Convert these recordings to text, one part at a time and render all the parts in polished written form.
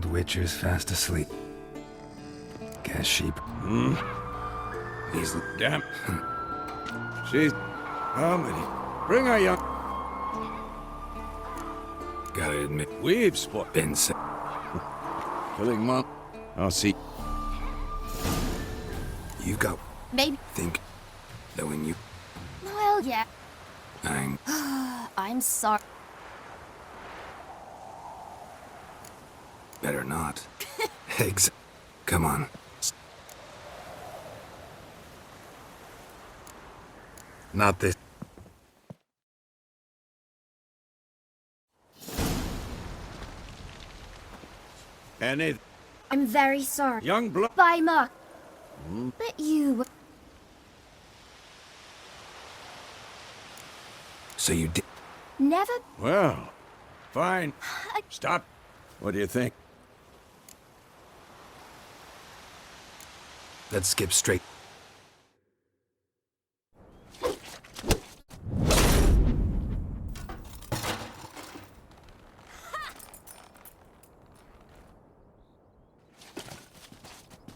old witcher's fast asleep. Guess sheep. He's Damn. She's... How many? Bring her young... gotta admit, We've spot... been sick. Killing monk. I'll see. You go. Maybe. Think. Knowing you. Well, yeah. I'm. I'm sorry. Better not. Eggs. Come on. Not this. Any... I'm very sorry. Young blood... Bye, Mark. But you... So you did. never... Well, fine. Stop. What do you think? Let's skip straight.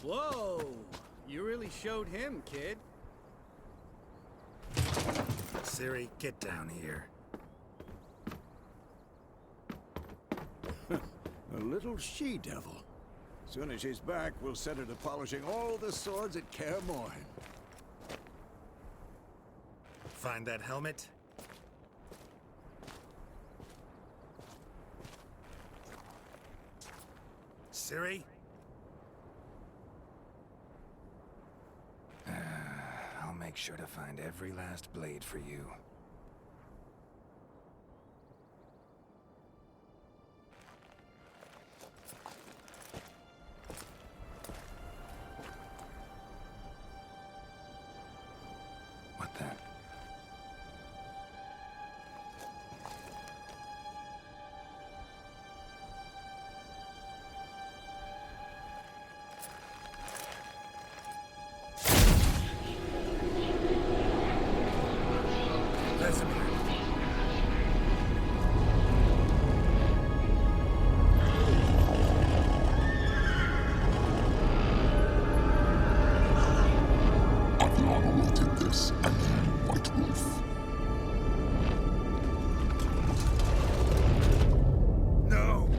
Whoa! You really showed him, kid. Ciri, get down here. A little she-devil. Soon as she's back, we'll set her to polishing all the swords at Kaer Morhen. Find that helmet? Ciri? I'll make sure to find every last blade for you. What the? Adriana did this, and you, White Wolf. No!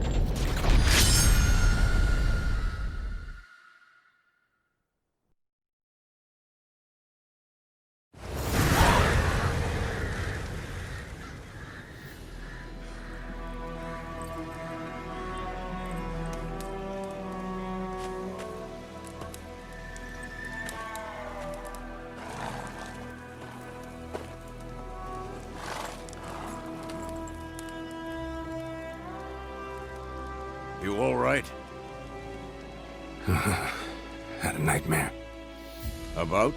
You all right? Had a nightmare. About?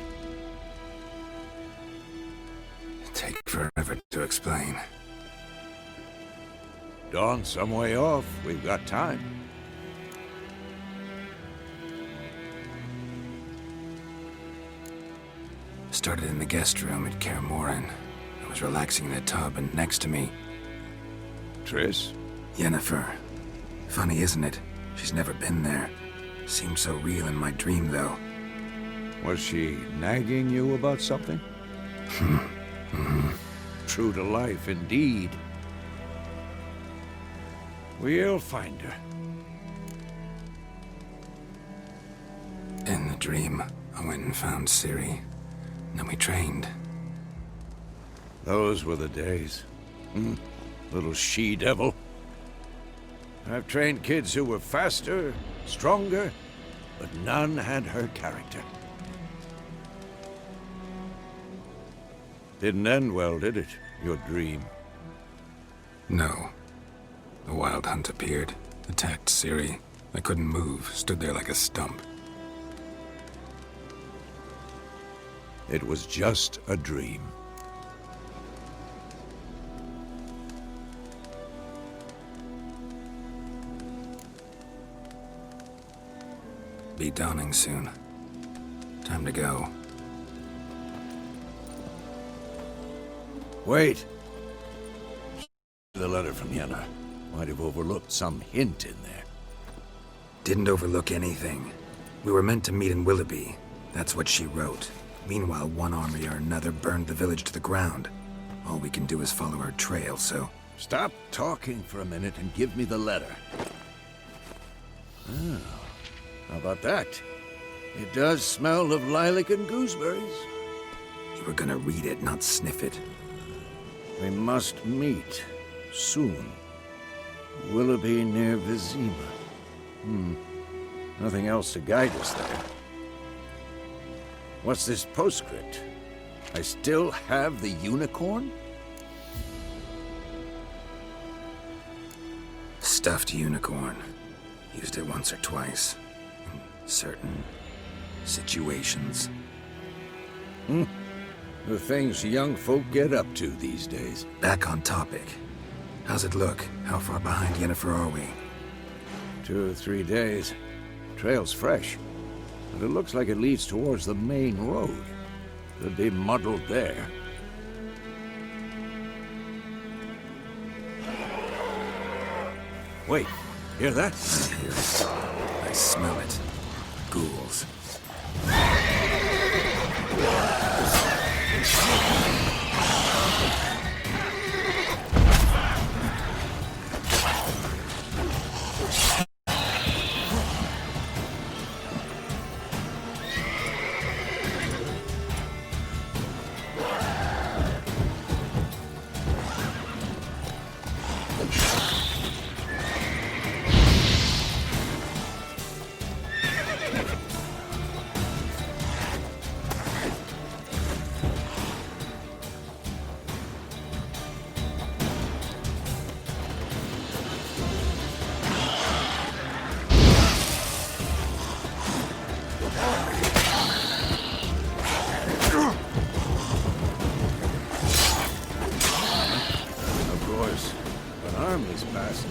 Take forever to explain. Dawn's some way off. We've got time. Started in the guest room at Kaer Morhen. I was relaxing in a tub, and next to me, Triss? Yennefer. Funny, isn't it? She's never been there. Seemed so real in my dream, though. Was she nagging you about something? True to life, indeed. We'll find her. In the dream, I went and found Ciri. Then we trained. Those were the days. Little she-devil. I've trained kids who were faster, stronger, but none had her character. Didn't end well, did it? Your dream? No. The Wild Hunt appeared, attacked Ciri. I couldn't move, stood there like a stump. It was just a dream. Be dawning soon. Time to go. Wait. The letter from Yenna. Might have overlooked some hint in there. Didn't overlook anything. We were meant to meet in Willoughby. That's what she wrote. Meanwhile, one army or another burned the village to the ground. All we can do is follow her trail, so... Stop talking for a minute and give me the letter. Oh, how about that? It does smell of lilac and gooseberries. You were gonna read it, not sniff it. We must meet soon. Willoughby near Vizima. Nothing else to guide us there. What's this postscript? I still have the unicorn? Stuffed unicorn. Used it once or twice. In certain situations. The things young folk get up to these days. Back on topic. How's it look? How far behind Yennefer are we? 2 or 3 days. Trail's fresh, but it looks like it leads towards the main road. Could be muddled there. Wait, hear that? I hear it. I smell it. Ghouls.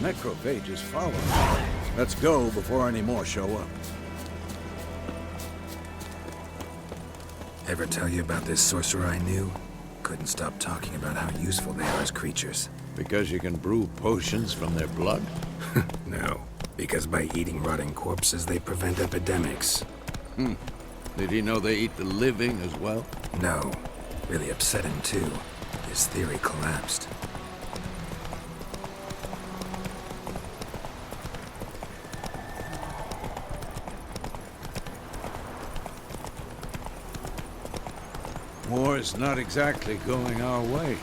Necrophages follow. Let's go before any more show up. Ever tell you about this sorcerer I knew? Couldn't stop talking about how useful they are as creatures. Because you can brew potions from their blood? No, because by eating rotting corpses, they prevent epidemics. Did he know they eat the living as well? No. Really upset him, too. His theory collapsed. War's not exactly going our way.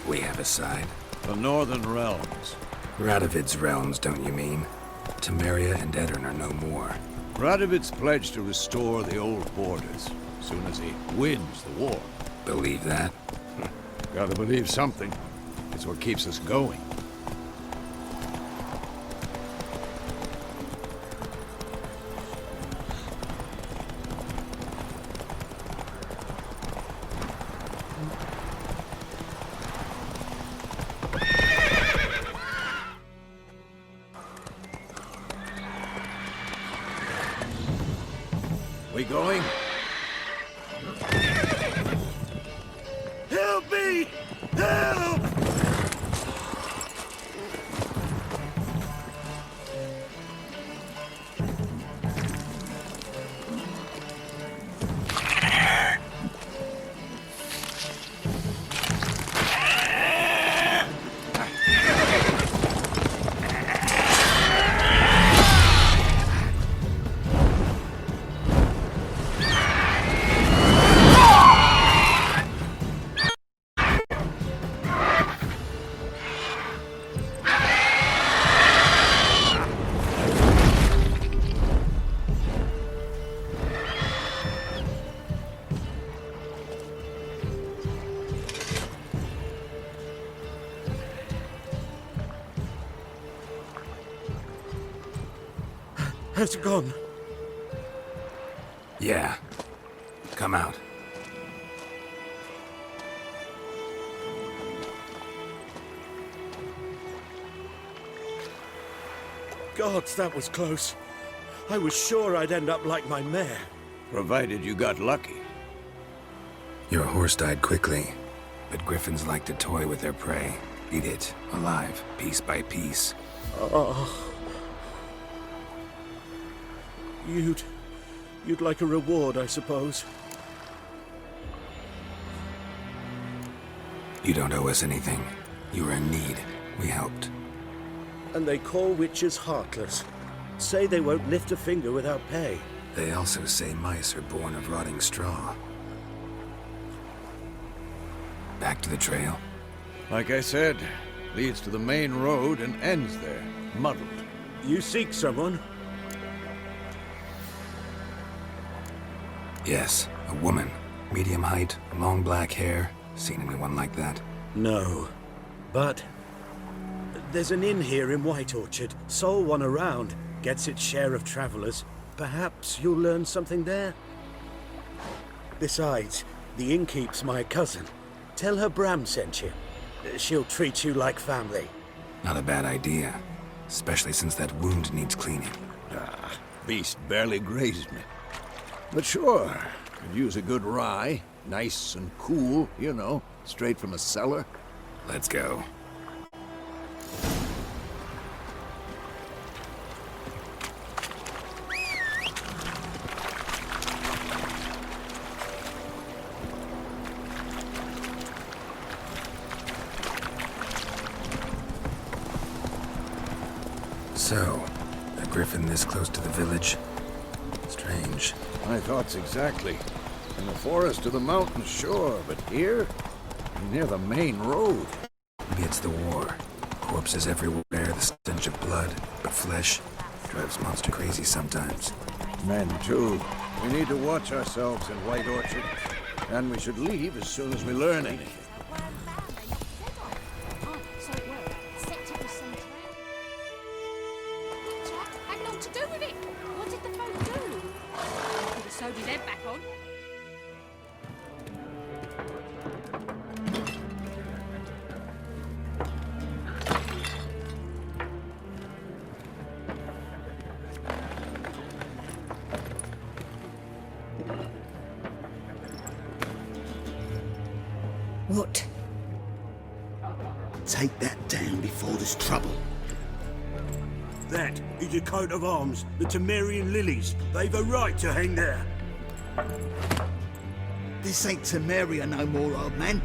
We have a side. The Northern Realms. Radovid's realms, don't you mean? Temeria and Edirn are no more. Radovid's pledged to restore the old borders, as soon as he wins the war. Believe that? Gotta believe something. It's what keeps us going. We going? Help me! Help! Has it gone? Yeah. Come out. Gods, that was close. I was sure I'd end up like my mare. Provided you got lucky. Your horse died quickly, but griffins like to toy with their prey. Eat it, alive, piece by piece. Oh. You'd like a reward, I suppose. You don't owe us anything. You were in need. We helped. And they call witches heartless. Say they won't lift a finger without pay. They also say mice are born of rotting straw. Back to the trail. Like I said, leads to the main road and ends there, muddled. You seek someone? Yes, a woman. Medium height, long black hair. Seen anyone like that? No. But there's an inn here in White Orchard. Sole one around. Gets its share of travelers. Perhaps you'll learn something there? Besides, the innkeep's my cousin. Tell her Bram sent you. She'll treat you like family. Not a bad idea. Especially since that wound needs cleaning. Beast barely grazed me. But sure, could use a good rye. Nice and cool, you know, straight from a cellar. Let's go. So, a griffin this close to the village? Strange. My thoughts exactly. In the forest or the mountains, sure, but here? Near the main road. Maybe it's the war. Corpses everywhere, the stench of blood, but flesh drives monster crazy sometimes. Men, too. We need to watch ourselves in White Orchard. And we should leave as soon as we learn anything. Had naught to do with it. What did the folk do? Could have sewed his head back on. What? Take that down before there's trouble. That is a coat of arms, the Temerian lilies. They've a right to hang there. This ain't Temeria no more, old man.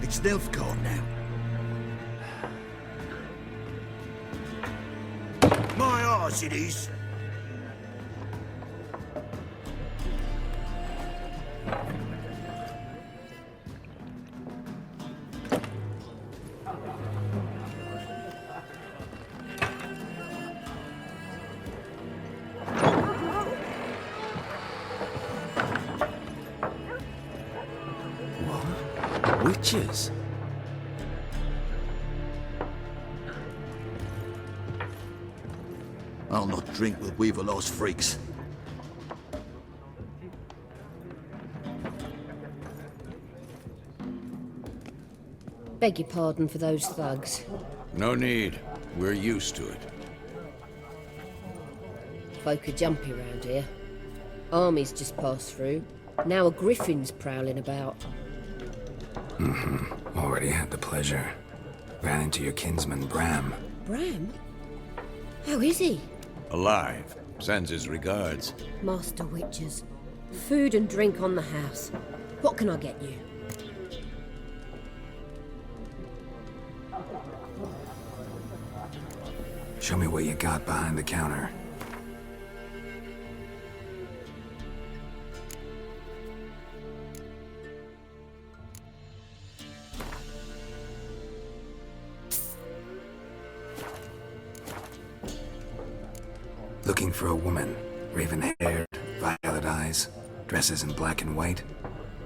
It's Nilfgaard now. My arse it is. Witches? I'll not drink with Weaverlaw's freaks. Beg your pardon for those thugs. No need. We're used to it. Folk are jumpy round here. Armies just passed through. Now a griffin's prowling about. Already had the pleasure. Ran into your kinsman, Bram. Bram? How is he? Alive. Sends his regards. Master Witches. Food and drink on the house. What can I get you? Show me what you got behind the counter. Looking for a woman. Raven-haired, violet eyes, dresses in black and white.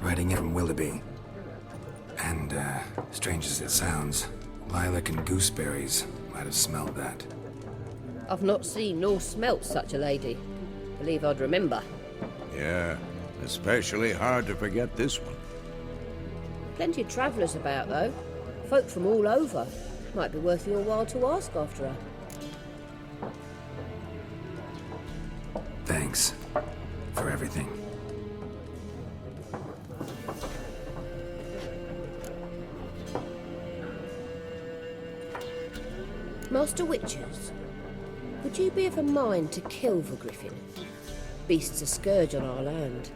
Riding in from Willoughby. And, strange as it sounds, lilac and gooseberries might have smelled that. I've not seen nor smelt such a lady. Believe I'd remember. Yeah, especially hard to forget this one. Plenty of travellers about, though. Folk from all over. Might be worth your while to ask after her. Thanks for everything. Master Witches, would you be of a mind to kill the griffin? Beast's a scourge on our land.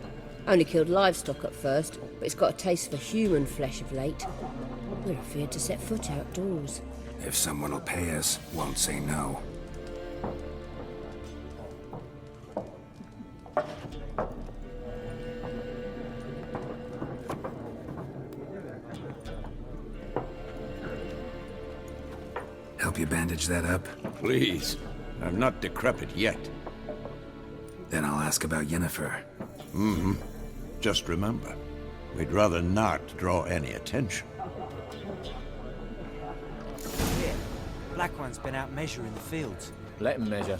Only killed livestock at first, but it's got a taste for human flesh of late. We're afraid to set foot outdoors. If someone will pay us, won't say no. Help you bandage that up? Please. I'm not decrepit yet. Then I'll ask about Yennefer. Just remember, we'd rather not draw any attention. Black One's been out measuring the fields. Let him measure.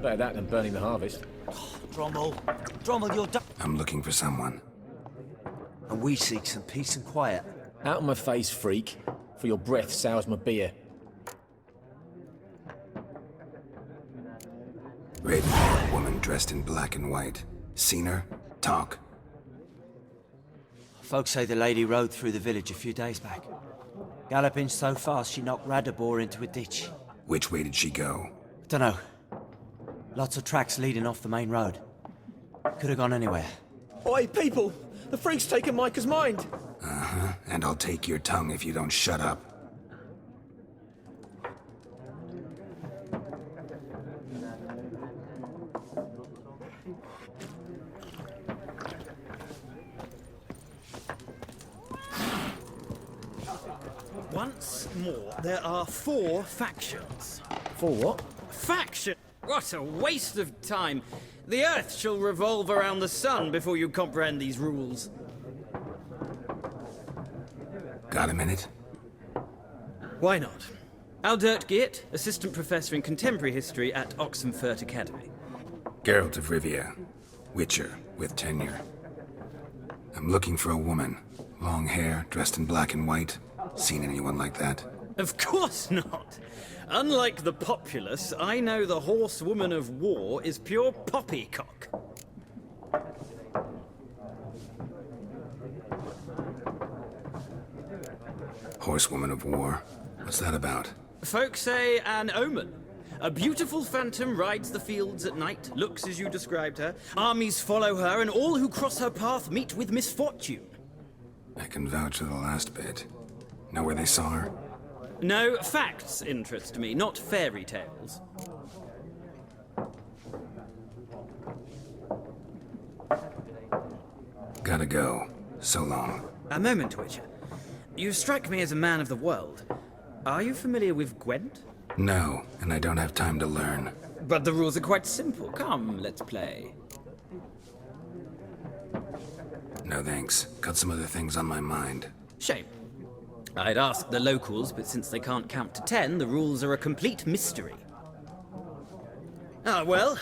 Better that than burning the harvest. Drommel, you're done. I'm looking for someone. And we seek some peace and quiet. Out of my face, freak. For your breath sours my beer. Raven-haired woman dressed in black and white. Seen her? Talk. Folks say the lady rode through the village a few days back. Galloping so fast she knocked Radabor into a ditch. Which way did she go? Dunno. Lots of tracks leading off the main road. Could have gone anywhere. Oi, people! The freak's taken Micah's mind! Uh-huh. And I'll take your tongue if you don't shut up. Once more, there are 4 factions. 4 what? Faction! What a waste of time! The Earth shall revolve around the sun before you comprehend these rules. Got a minute? Why not? Aldert Geert, Assistant Professor in Contemporary History at Oxenfurt Academy. Geralt of Rivia. Witcher, with tenure. I'm looking for a woman. Long hair, dressed in black and white. Seen anyone like that? Of course not! Unlike the populace, I know the horsewoman of war is pure poppycock. Horsewoman of war? What's that about? Folk say an omen. A beautiful phantom rides the fields at night, looks as you described her. Armies follow her, and all who cross her path meet with misfortune. I can vouch for the last bit. Know where they saw her? No, facts interest me, not fairy tales. Gotta go. So long. A moment, Witcher. You strike me as a man of the world. Are you familiar with Gwent? No, and I don't have time to learn. But the rules are quite simple. Come, let's play. No thanks. Got some other things on my mind. Shame. I'd ask the locals, but since they can't count to 10, the rules are a complete mystery. Ah, well,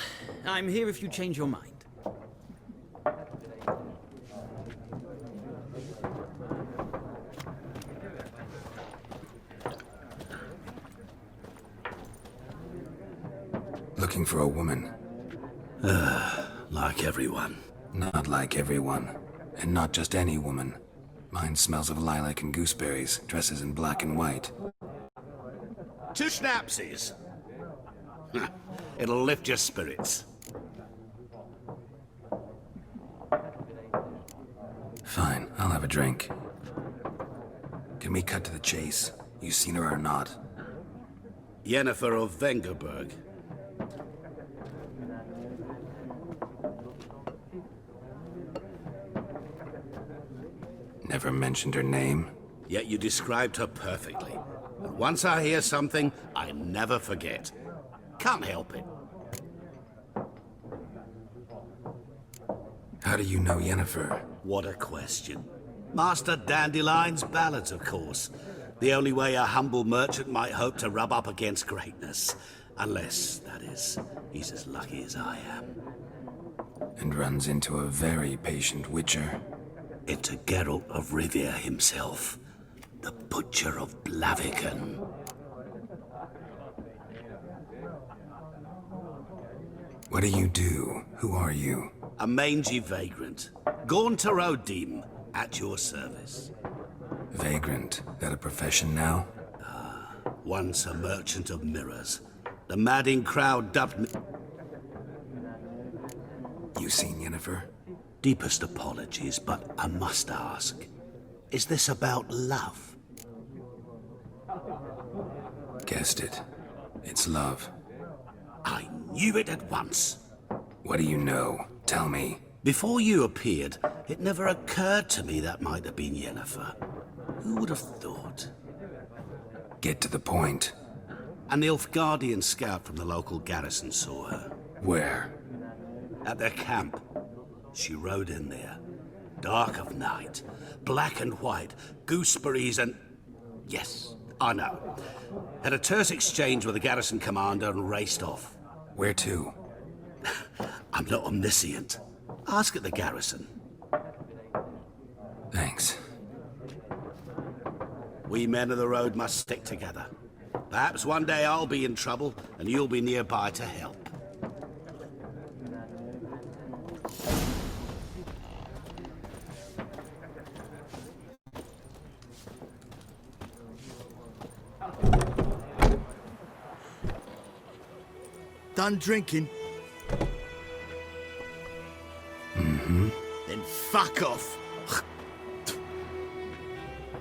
I'm here if you change your mind. Looking for a woman. Like everyone. Not like everyone. And not just any woman. Mine smells of lilac and gooseberries, dresses in black and white. 2 schnapsies. It'll lift your spirits. Fine, I'll have a drink. Can we cut to the chase? You seen her or not? Yennefer of Vengerberg. Never mentioned her name. Yet you described her perfectly. And once I hear something, I never forget. Can't help it. How do you know Yennefer? What a question. Master Dandelion's ballads, of course. The only way a humble merchant might hope to rub up against greatness. Unless, that is, he's as lucky as I am. And runs into a very patient witcher. Into Geralt of Rivia himself. The Butcher of Blaviken. What do you do? Who are you? A mangy vagrant. Gaunter O'Dim, at your service. Vagrant. That a profession now? Once a merchant of mirrors. The madding crowd dubbed me... you seen Yennefer? Deepest apologies, but I must ask. Is this about love? Guessed it. It's love. I knew it at once. What do you know? Tell me. Before you appeared, it never occurred to me that might have been Yennefer. Who would have thought? Get to the point. A Nilfgaardian scout from the local garrison saw her. Where? At their camp. She rode in there. Dark of night. Black and white. Gooseberries and... Yes, I know. Had a terse exchange with the garrison commander and raced off. Where to? I'm not omniscient. Ask at the garrison. Thanks. We men of the road must stick together. Perhaps one day I'll be in trouble and you'll be nearby to help. Done drinking? Mm-hmm. Then fuck off.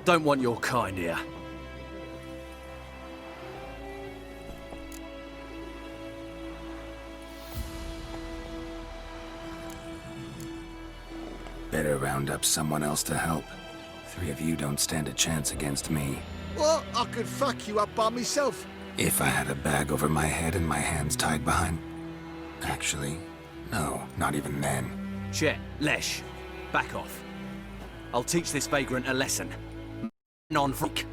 Don't want your kind here. Better round up someone else to help. 3 of you don't stand a chance against me. Well, I could fuck you up by myself. If I had a bag over my head and my hands tied behind... Actually, no, not even then. Chet, Lesh, back off. I'll teach this vagrant a lesson. Non-freak.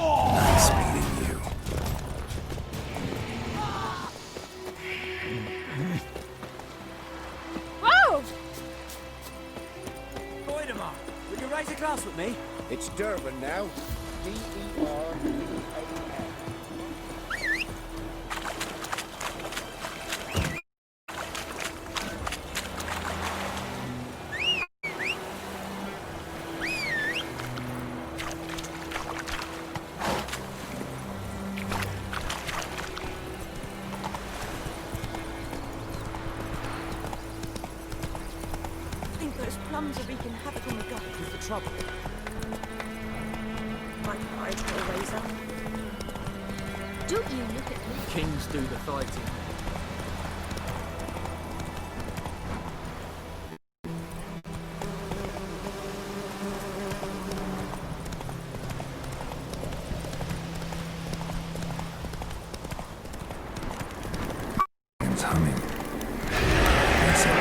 Nice meeting you. Whoa! Goidemar, will you raise a glass with me? It's Durban now. D-E-R-B-A-N. I think those plums are wreaking havoc on the gut. Who's the trouble? My pride, Hellraiser. Don't you look at me. Kings do the fighting. It's humming. That's it.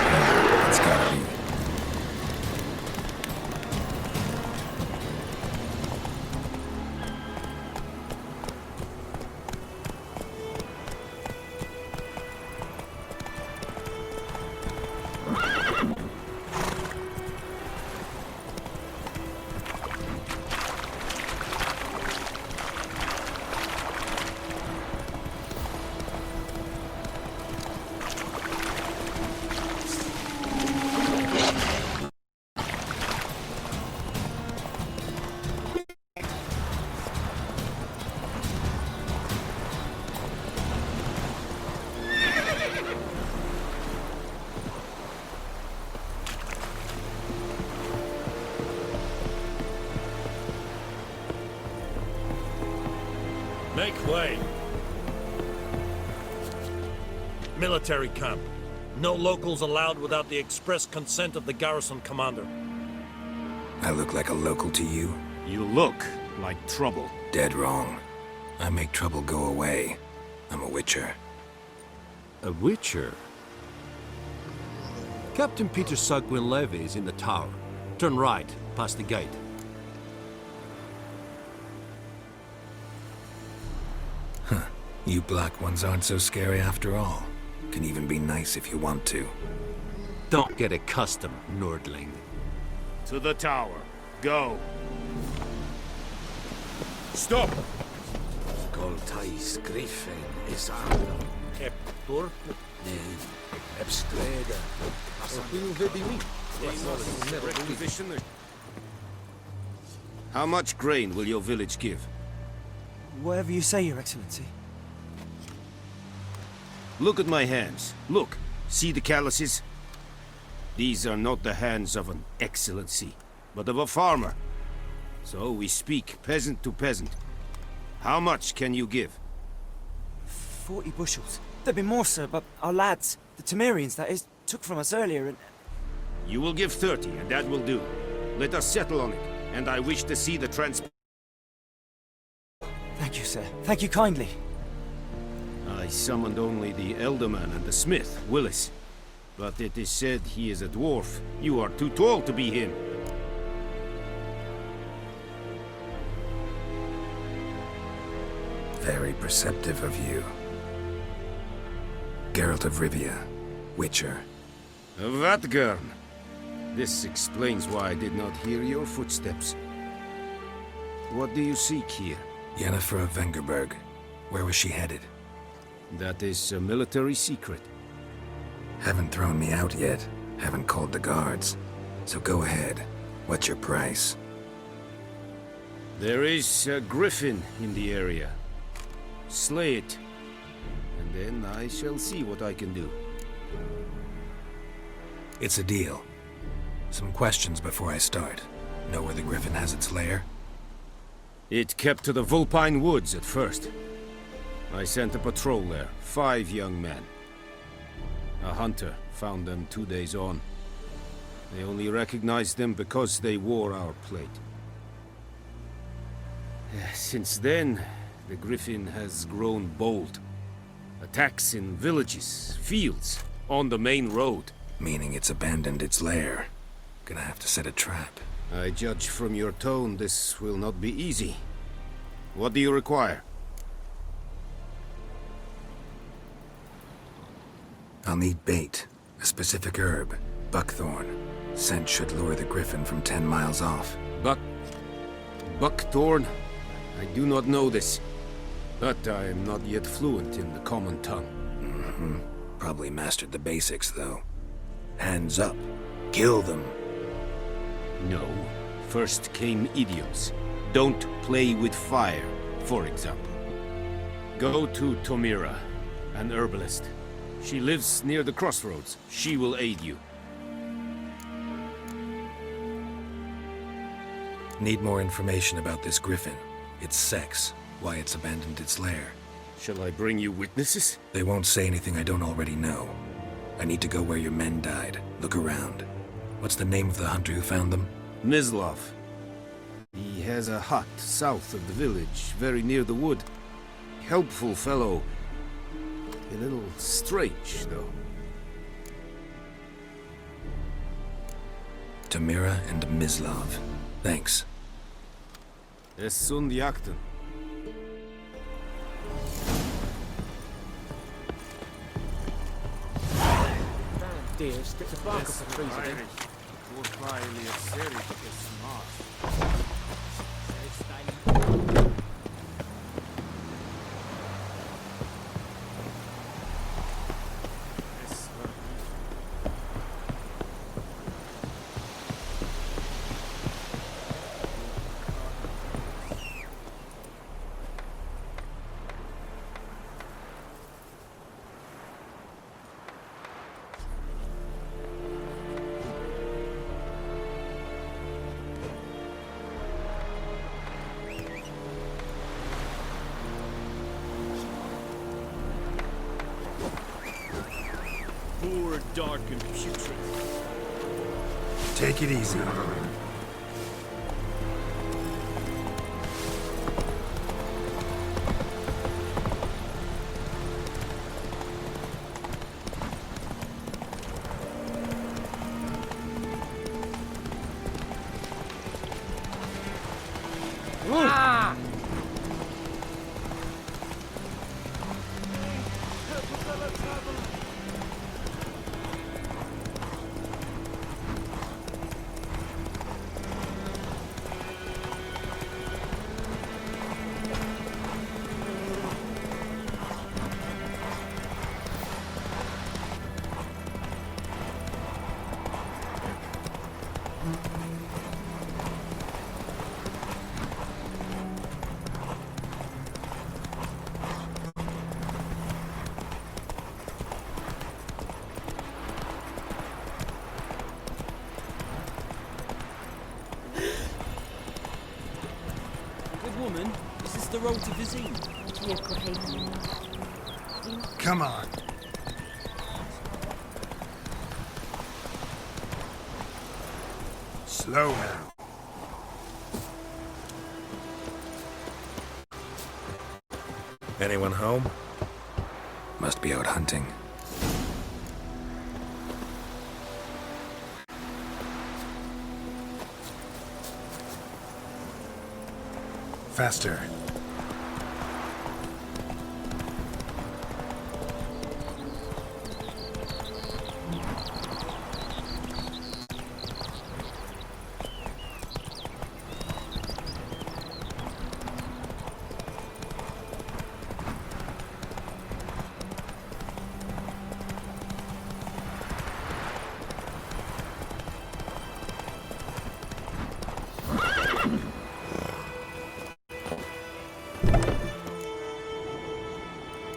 It's gotta be. Make way. Military camp. No locals allowed without the express consent of the garrison commander. I look like a local to you? You look like trouble. Dead wrong. I make trouble go away. I'm a witcher. A witcher? Captain Peter Sagwin Levy is in the tower. Turn right, past the gate. Huh. You black ones aren't so scary after all. Can even be nice if you want to. Don't get accustomed, Nordling. To the tower. Go. Stop! Skoltais Griffin is Arno. Eptor? Abstreda. Opinion vedi mi. How much grain will your village give? Whatever you say, Your Excellency. Look at my hands. Look. See the calluses? These are not the hands of an excellency, but of a farmer. So we speak peasant to peasant. How much can you give? 40 bushels. There'd be more, sir, but our lads, the Temerians, that is, took from us earlier and... You will give 30, and that will do. Let us settle on it, and I wish to see the transport. Thank you, sir. Thank you kindly. I summoned only the Elderman and the smith, Willis. But it is said he is a dwarf. You are too tall to be him. Very perceptive of you. Geralt of Rivia, Witcher. Vatgern. This explains why I did not hear your footsteps. What do you seek here? Yennefer of Vengerberg. Where was she headed? That is a military secret. Haven't thrown me out yet. Haven't called the guards. So go ahead. What's your price? There is a griffin in the area. Slay it. And then I shall see what I can do. It's a deal. Some questions before I start. Know where the griffin has its lair? It kept to the Vulpine Woods at first. I sent a patrol there, 5 young men. A hunter found them 2 days on. They only recognized them because they wore our plate. Since then, the griffin has grown bold. Attacks in villages, fields, on the main road. Meaning it's abandoned its lair. Gonna have to set a trap. I judge from your tone this will not be easy. What do you require? I'll need bait. A specific herb. Buckthorn. Scent should lure the griffin from 10 miles off. Buckthorn? I do not know this. But I am not yet fluent in the common tongue. Mm-hmm. Probably mastered the basics, though. Hands up. Kill them. No. First came idioms. Don't play with fire, for example. Go to Tomira, an herbalist. She lives near the crossroads. She will aid you. Need more information about this griffin. Its sex. Why it's abandoned its lair. Shall I bring you witnesses? They won't say anything I don't already know. I need to go where your men died. Look around. What's the name of the hunter who found them? Mislav. He has a hut south of the village, very near the wood. Helpful fellow. A little strange, though. Tamira and Mislav. Thanks. Es sunt jakten. Dear, stick the bark up the trees again. Poor, dark, and putrid. Take it easy. Ah! woman? Is this the road to Vizine? Come on. Slow now. Anyone home? Must be out hunting. Faster.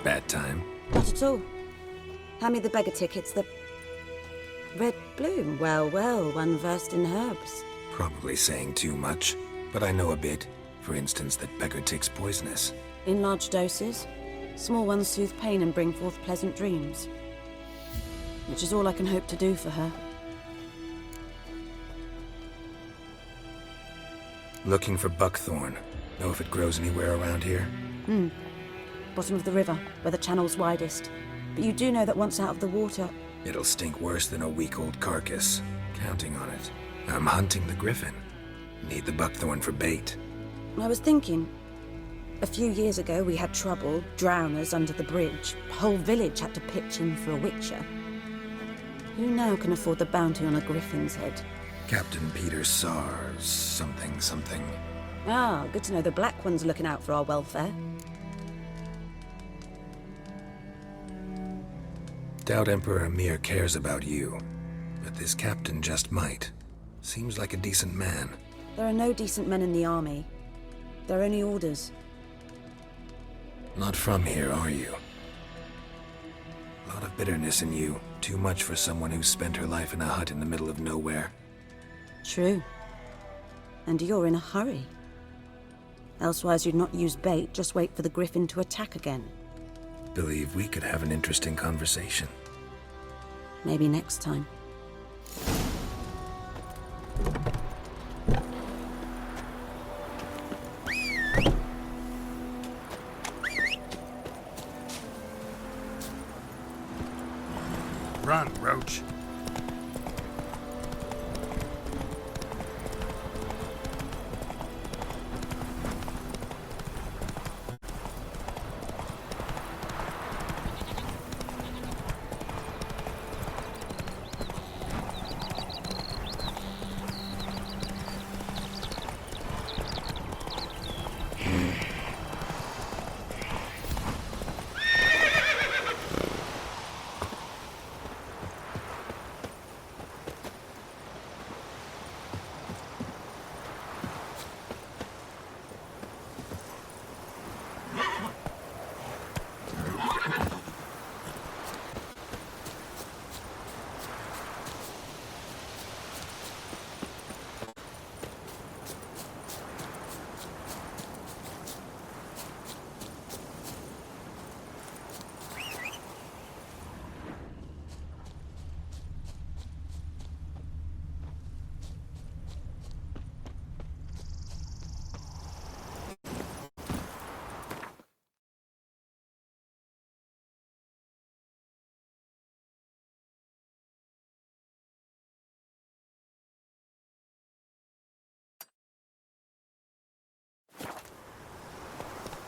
Bad time. Not at all. Hand me the beggar tickets, the... Red bloom. Well, well, one versed in herbs. Probably saying too much, but I know a bit. For instance, that beggar tick's poisonous. In large doses. Small ones soothe pain and bring forth pleasant dreams. Which is all I can hope to do for her. Looking for buckthorn. Know if it grows anywhere around here? Bottom of the river, where the channel's widest. But you do know that once out of the water... It'll stink worse than a week-old carcass. Counting on it. I'm hunting the griffin. Need the buckthorn for bait. I was thinking... A few years ago we had trouble, drowners under the bridge. Whole village had to pitch in for a witcher. Who now can afford the bounty on a griffin's head? Captain Peter Sars, something. Ah, good to know the Black One's looking out for our welfare. Doubt Emperor Emir cares about you, but this captain just might. Seems like a decent man. There are no decent men in the army. They're only orders. Not from here, are you? A lot of bitterness in you. Too much for someone who spent her life in a hut in the middle of nowhere. True. And you're in a hurry. Elsewise you'd not use bait, just wait for the griffin to attack again. Believe we could have an interesting conversation. Maybe next time. Run, Roach.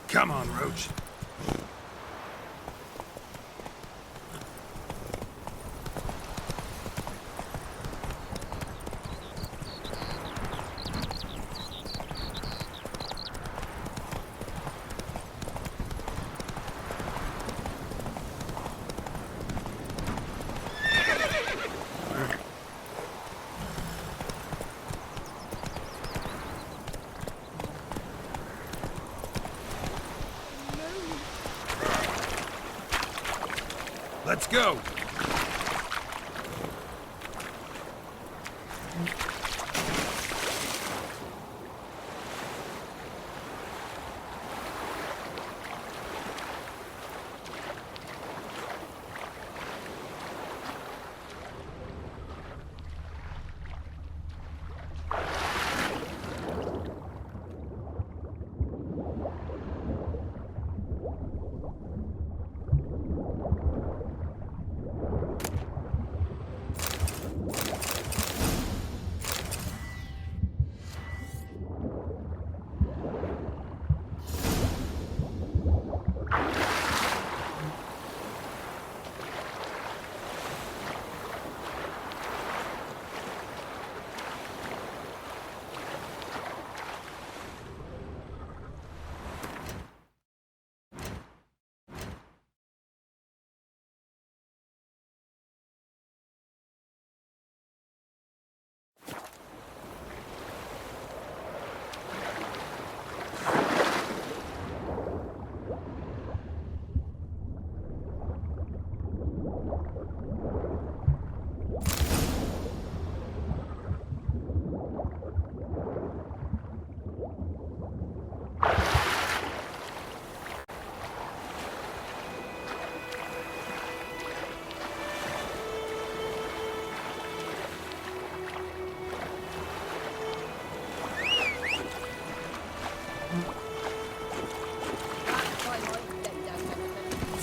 Come on, Roach. Let's go!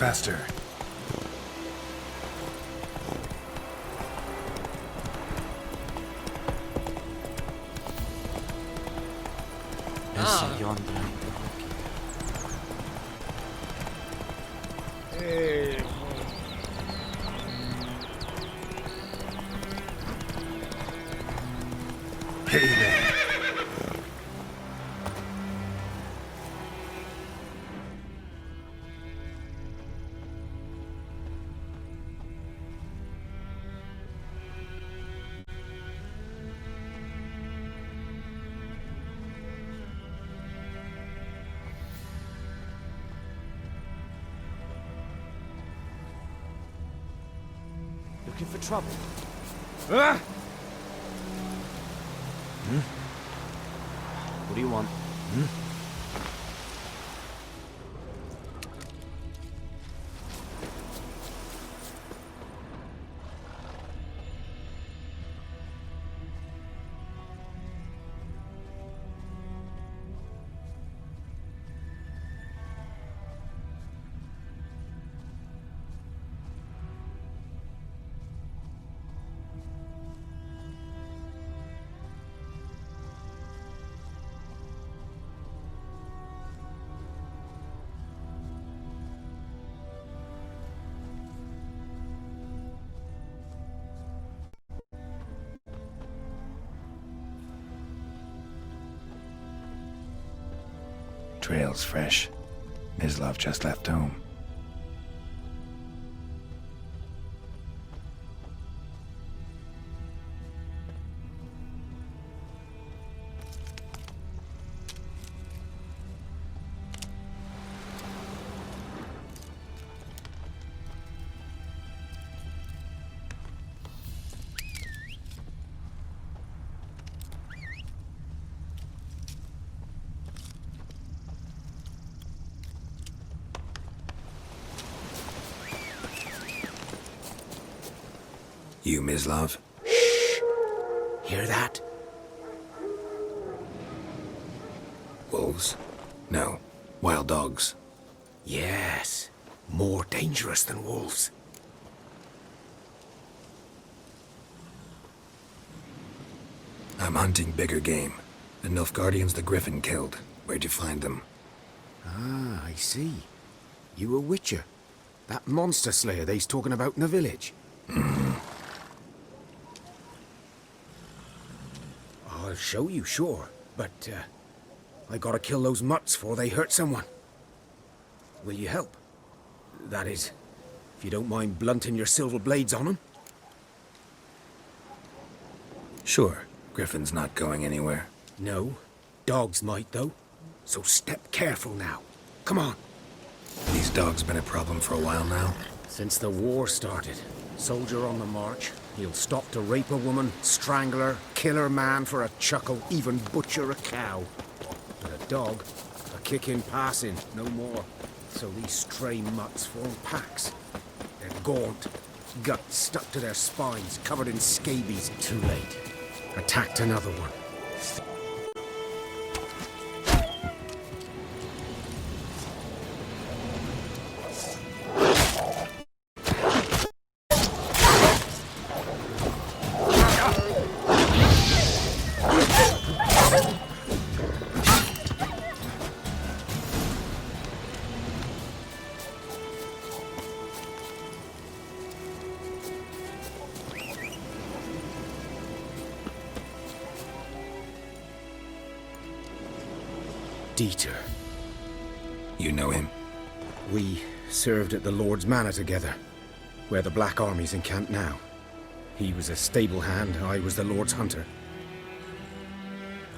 Faster. Hey there. Looking for trouble? Ah! What do you want? Trail's fresh. Mislav just left home. You, Mislav? Hear that? Wolves? No. Wild dogs. Yes. More dangerous than wolves. I'm hunting bigger game. The Nilfgaardians the Griffin killed. Where'd you find them? Ah, I see. You a witcher. That monster slayer they's talking about in the village. I'll show you, sure. But, I gotta kill those mutts before they hurt someone. Will you help? That is, if you don't mind blunting your silver blades on them. Sure. Griffin's not going anywhere. No. Dogs might, though. So step careful now. Come on. These dogs been a problem for a while now? Since the war started. Soldier on the march. He'll stop to rape a woman, strangle her, kill her man for a chuckle, even butcher a cow. But a dog, a kick in passing, no more. So these stray mutts form packs. They're gaunt, guts stuck to their spines, covered in scabies. Too late. Attacked another one. Dieter. You know him? We served at the Lord's Manor together, where the Black Army's encamped now. He was a stable hand, I was the Lord's hunter.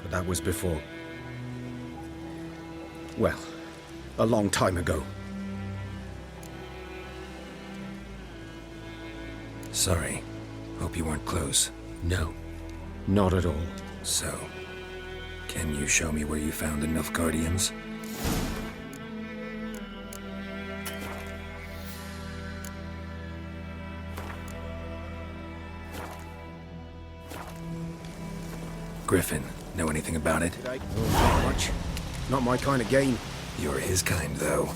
But that was before. Well, a long time ago. Sorry. Hope you weren't close. No, not at all. So, can you show me where you found the Nilfgaardians? Griffin, know anything about it? Not much. Not my kind of game. You're his kind, though.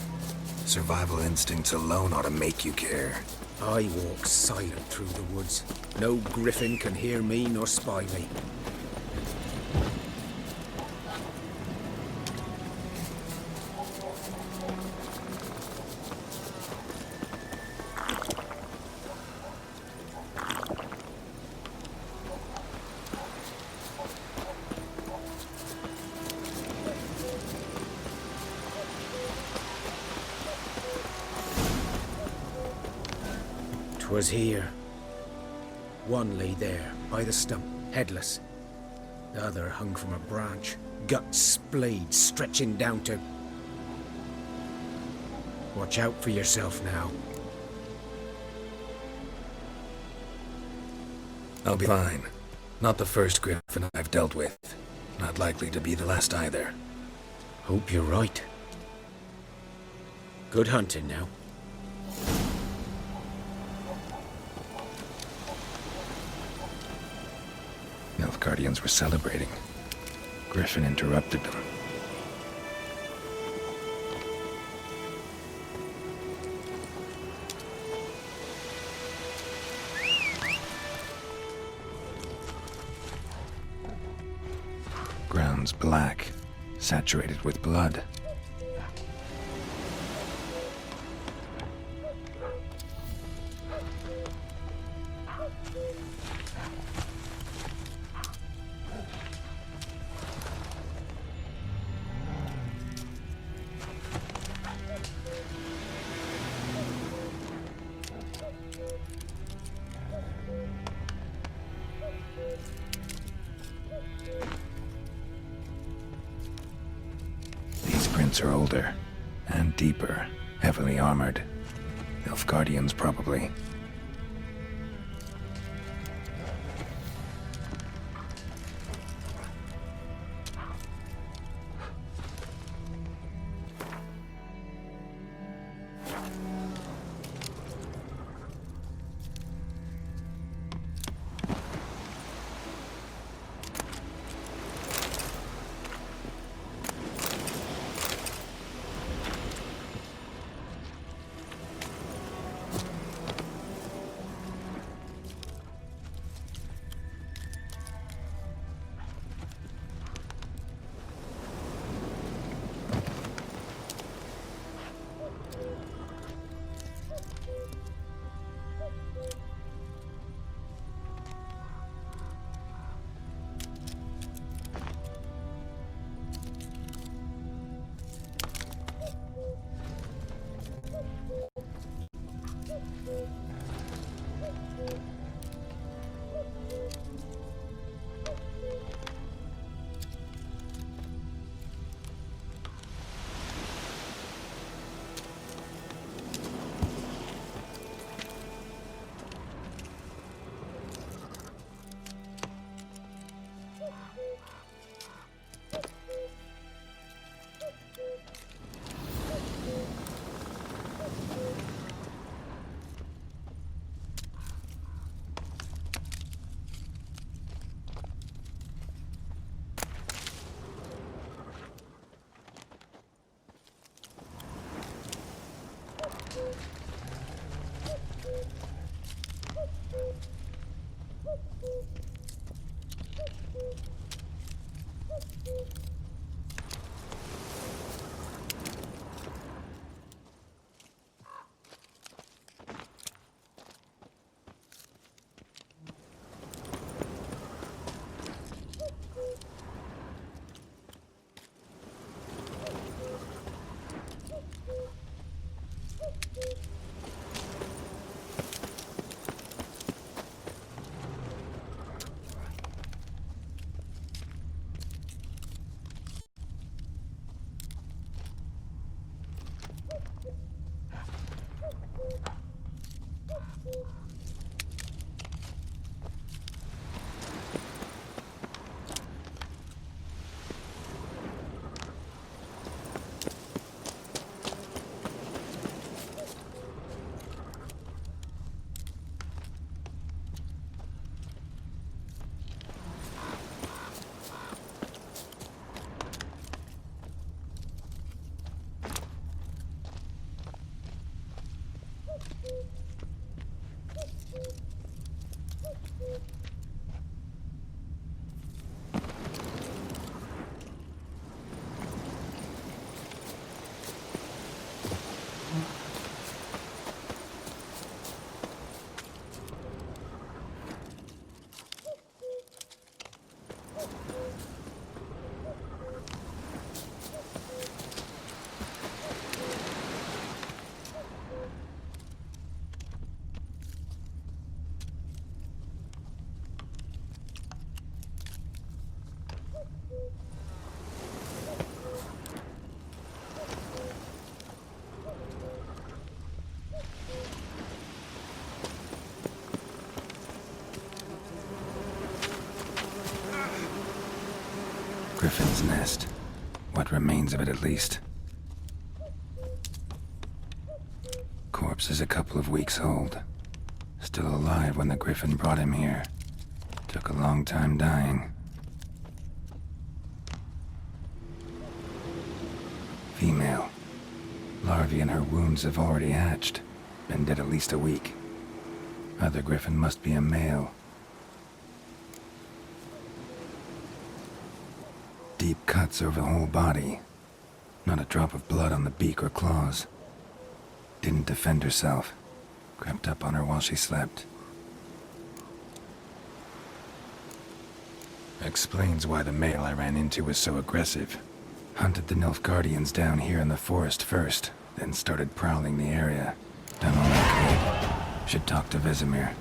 Survival instincts alone ought to make you care. I walk silent through the woods. No griffin can hear me nor spy me. 'Twas here. One lay there, by the stump, headless. The other hung from a branch, guts splayed, stretching down to... Watch out for yourself now. I'll be fine. Not the first griffin I've dealt with. Not likely to be the last either. Hope you're right. Good hunting now. Nilfgaardians were celebrating. Griffin interrupted them. Ground's black, saturated with blood. Are older and deeper, heavily armored. Nilfgaardians, probably. griffin's nest. What remains of it, at least. Corpse is a couple of weeks old. Still alive when the griffin brought him here. Took a long time dying. Female. Larvae in her wounds have already hatched. Been dead at least a week. Other griffin must be a male. Deep cuts over the whole body. Not a drop of blood on the beak or claws. Didn't defend herself. Crept up on her while she slept. Explains why the male I ran into was so aggressive. Hunted the Nilfgaardians down here in the forest first, then started prowling the area. Done all I could. Should talk to Vesemir.